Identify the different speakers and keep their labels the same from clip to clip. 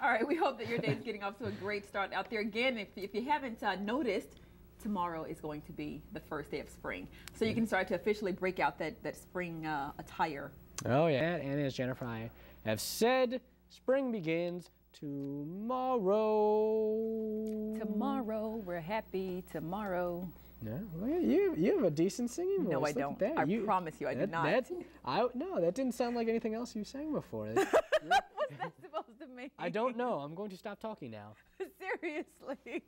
Speaker 1: All right, we hope that your day is getting off to a great start out there. Again, if you haven't noticed, tomorrow is going to be the first day of spring. So you can start to officially break out that spring attire.
Speaker 2: Oh, yeah. And as Jennifer and I have said, spring begins tomorrow.
Speaker 1: Tomorrow, we're happy tomorrow.
Speaker 2: No, well, you have a decent singing voice.
Speaker 1: No, I don't. I promise you, I do not.
Speaker 2: No, that didn't sound like anything else you sang before.
Speaker 1: What's that supposed to mean?
Speaker 2: I don't know. I'm going to stop talking now.
Speaker 1: Seriously.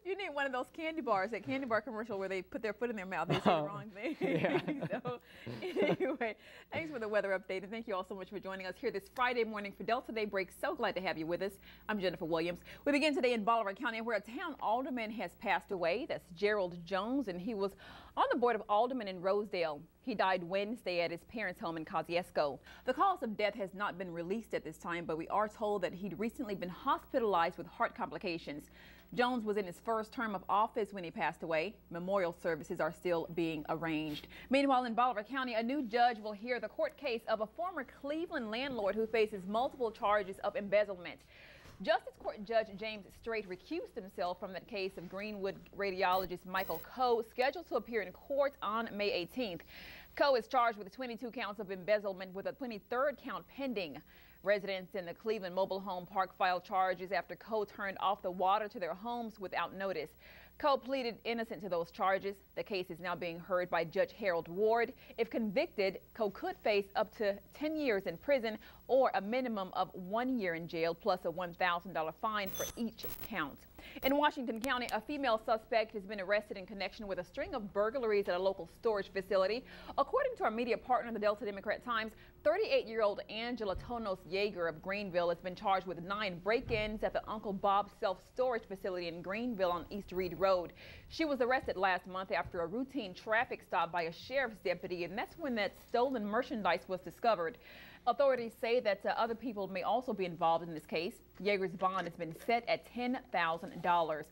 Speaker 1: You need one of those candy bars, that candy bar commercial where they put their foot in their mouth. They say the wrong thing.
Speaker 2: Yeah.
Speaker 1: So, anyway, thanks for the weather update, and thank you all so much for joining us here this Friday morning for Delta Day Break. So glad to have you with us. I'm Jennifer Williams. We begin today in Bolivar County, where a town alderman has passed away. That's Gerald Jones, and he was on the board of aldermen in Rosedale. He died Wednesday at his parents' home in Kosciuszko. The cause of death has not been released at this time, but we are told that he'd recently been hospitalized with heart complications. Jones was in his first term of office when he passed away. Memorial services are still being arranged. Meanwhile, in Bolivar County, a new judge will hear the court case of a former Cleveland landlord who faces multiple charges of embezzlement. Justice Court Judge James Strait recused himself from that case of Greenwood radiologist Michael Coe, scheduled to appear in court on May 18th. Coe is charged with 22 counts of embezzlement, with a 23rd count pending. Residents in the Cleveland mobile home park filed charges after Coe turned off the water to their homes without notice. Coe pleaded innocent to those charges. The case is now being heard by Judge Harold Ward. If convicted, Coe could face up to 10 years in prison or a minimum of 1 year in jail, plus a $1,000 fine for each count. In Washington County, a female suspect has been arrested in connection with a string of burglaries at a local storage facility. According to our media partner, the Delta Democrat Times, 38-year-old Angela Tonos Yeager of Greenville has been charged with 9 break-ins at the Uncle Bob's self-storage facility in Greenville on East Reed Road. She was arrested last month after a routine traffic stop by a sheriff's deputy, and that's when that stolen merchandise was discovered. Authorities say that other people may also be involved in this case. Yeager's bond has been set at $10,000.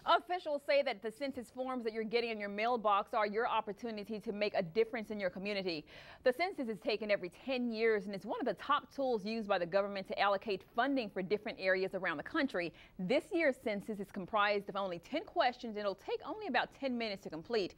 Speaker 1: Officials say that the census forms that you're getting in your mailbox are your opportunity to make a difference in your community. The census is taken every 10 years, and it's one of the top tools used by the government to allocate funding for different areas around the country. This year's census is comprised of only 10 questions, and it'll take only about 10 minutes to complete.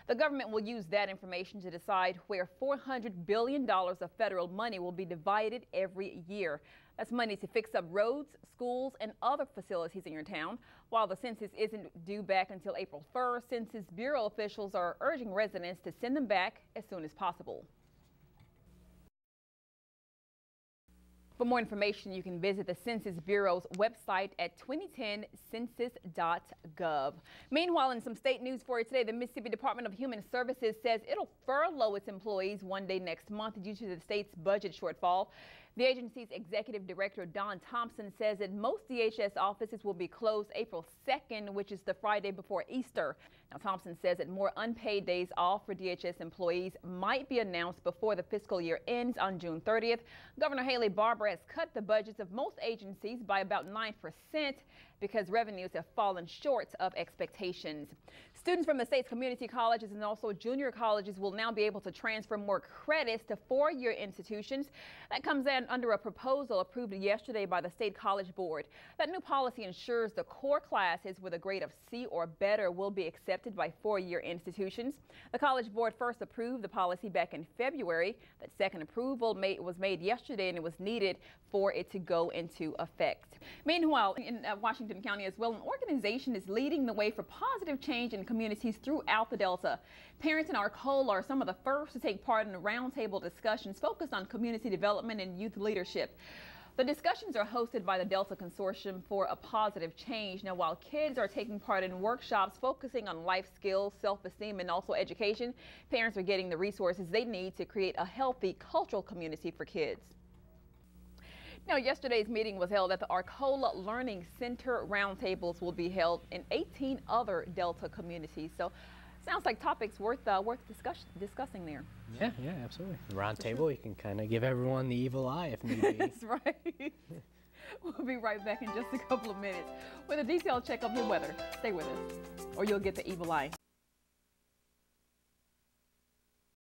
Speaker 1: The government will use that information to decide where $400 billion of federal money will be divided every year. That's money to fix up roads, schools, and other facilities in your town. While the census isn't due back until April 1st, Census Bureau officials are urging residents to send them back as soon as possible. For more information, you can visit the Census Bureau's website at 2010census.gov. Meanwhile, in some state news for you today, the Mississippi Department of Human Services says it'll furlough its employees one day next month due to the state's budget shortfall. The agency's executive director, Don Thompson, says that most DHS offices will be closed April 2nd, which is the Friday before Easter. Now, Thompson says that more unpaid days off for DHS employees might be announced before the fiscal year ends on June 30th. Governor Haley Barbour has cut the budgets of most agencies by about 9% because revenues have fallen short of expectations. Students from the state's community colleges and also junior colleges will now be able to transfer more credits to four-year institutions. That comes in under a proposal approved yesterday by the State College Board. That new policy ensures the core classes with a grade of C or better will be accepted by four-year institutions. The College Board first approved the policy back in February. That second approval was made yesterday, and it was needed for it to go into effect. Meanwhile, in Washington County as well, an organization is leading the way for positive change in communities throughout the Delta. Parents in Arcola are some of the first to take part in the roundtable discussions focused on community development and youth leadership. The discussions are hosted by the Delta Consortium for a Positive Change. Now, while kids are taking part in workshops focusing on life skills, self-esteem, and also education, parents are getting the resources they need to create a healthy cultural community for kids. Now, yesterday's meeting was held at the Arcola Learning Center. Roundtables will be held in 18 other Delta communities. So, sounds like topics worth discussing there.
Speaker 2: Yeah, absolutely. The round table, you can kind of give everyone the evil eye if need be.
Speaker 1: That's right. We'll be right back in just a couple of minutes with a detailed check of your weather. Stay with us, or you'll get the evil eye.